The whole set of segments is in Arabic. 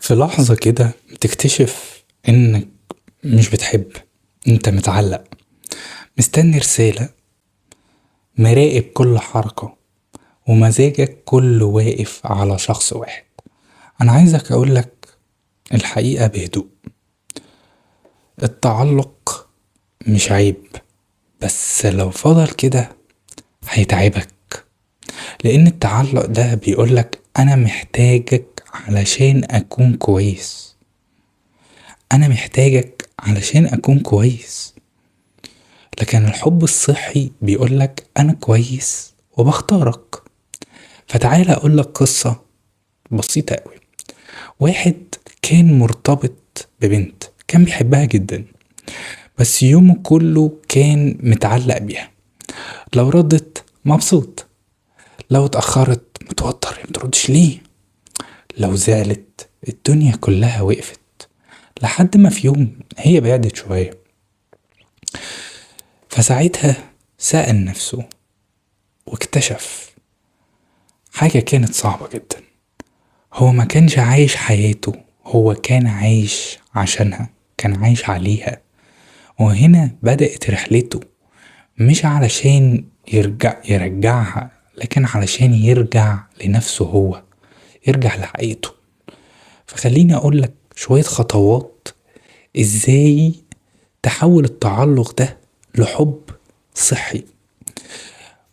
في لحظة كده بتكتشف انك مش بتحب، انت متعلق، مستني رسالة، مراقب كل حركة، ومزاجك كله واقف على شخص واحد. انا عايزك اقولك الحقيقة بهدوء. التعلق مش عيب، بس لو فضل كده هيتعبك، لان التعلق ده بيقولك انا محتاجك علشان اكون كويس، انا محتاجك علشان اكون كويس. لكن الحب الصحي بيقولك انا كويس وبختارك. فتعالى اقولك قصة بسيطة اوي. واحد كان مرتبط ببنت كان بيحبها جدا، بس يومه كله كان متعلق بيها. لو ردت مبسوط، لو اتأخرت متوتر متردش ليه، لو زعلت الدنيا كلها وقفت. لحد ما في يوم هي بعدت شوية، فساعتها سأل نفسه واكتشف حاجة كانت صعبة جدا. هو ما كانش عايش حياته، هو كان عايش عشانها، كان عايش عليها. وهنا بدأت رحلته، مش علشان يرجعها، لكن علشان يرجع لنفسه هو، يرجع لحقيقته. فخليني أقولك شوية خطوات ازاي تحول التعلق ده لحب صحي.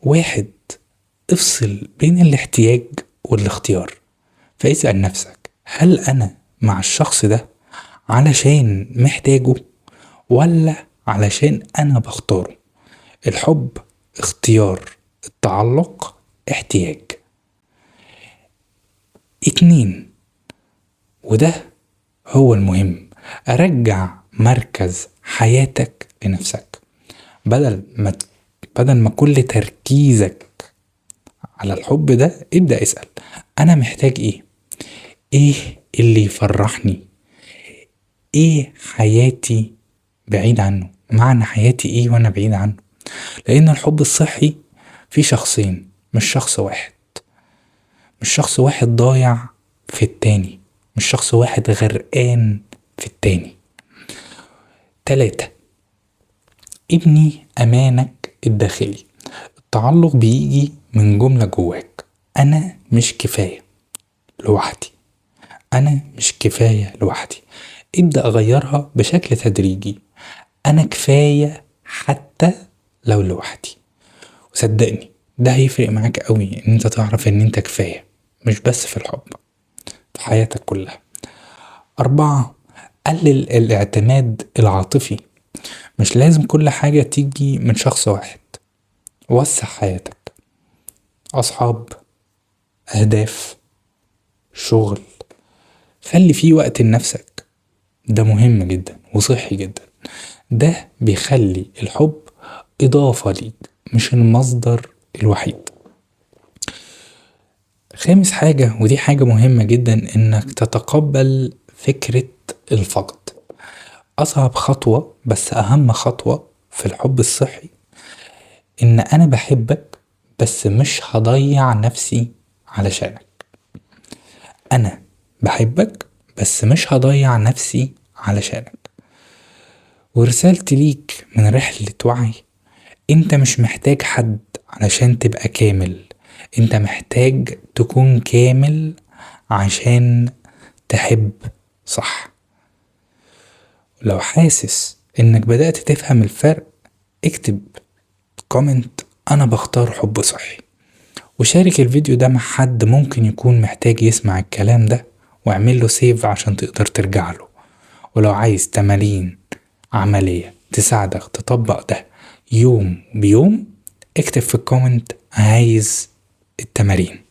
واحد، افصل بين الاحتياج والاختيار. فاسأل نفسك، هل أنا مع الشخص ده علشان محتاجه ولا علشان أنا بختاره؟ الحب اختيار، التعلق احتياج. اتنين، وده هو المهم، أرجع مركز حياتك لنفسك. بدل ما بدل ما كل تركيزك على الحب ده، ابدأ اسأل أنا محتاج ايه؟ ايه اللي يفرحني؟ ايه حياتي بعيد عنه؟ معنى حياتي ايه وانا بعيد عنه؟ لان الحب الصحي في شخصين، مش شخص واحد. مش شخص واحد ضايع في التاني، مش شخص واحد غرقان في التاني. تلاتة، ابني امانك الداخلي. التعلق بيجي من جملة جواك، انا مش كفاية لوحدي، انا مش كفاية لوحدي. ابدأ اغيرها بشكل تدريجي، انا كفاية حتى لو لوحدي. وصدقني ده هيفرق معاك قوي ان انت تعرف ان انت كفاية، مش بس في الحب، في حياتك كلها. اربعة، قلل الاعتماد العاطفي. مش لازم كل حاجة تيجي من شخص واحد. وسع حياتك، اصحاب، اهداف، شغل. خلي فيه وقت لنفسك، ده مهم جدا وصحي جدا. ده بيخلي الحب إضافة ليك، مش المصدر الوحيد. خامس حاجة، ودي حاجة مهمة جدا، إنك تتقبل فكرة الفقد. أصعب خطوة بس أهم خطوة في الحب الصحي، إن أنا بحبك بس مش هضيع نفسي علشانك. أنا بحبك بس مش هضيع نفسي علشانك. ورسالتي ليك من رحلة وعي، انت مش محتاج حد علشان تبقى كامل، انت محتاج تكون كامل عشان تحب صح. لو حاسس انك بدأت تفهم الفرق، اكتب كومنت انا بختار حب صحي، وشارك الفيديو ده مع حد ممكن يكون محتاج يسمع الكلام ده، واعمل له سيف عشان تقدر ترجع له. ولو عايز تمارين عملية تساعدك تطبق ده يوم بيوم، اكتب في الكومنت عايز التمارين.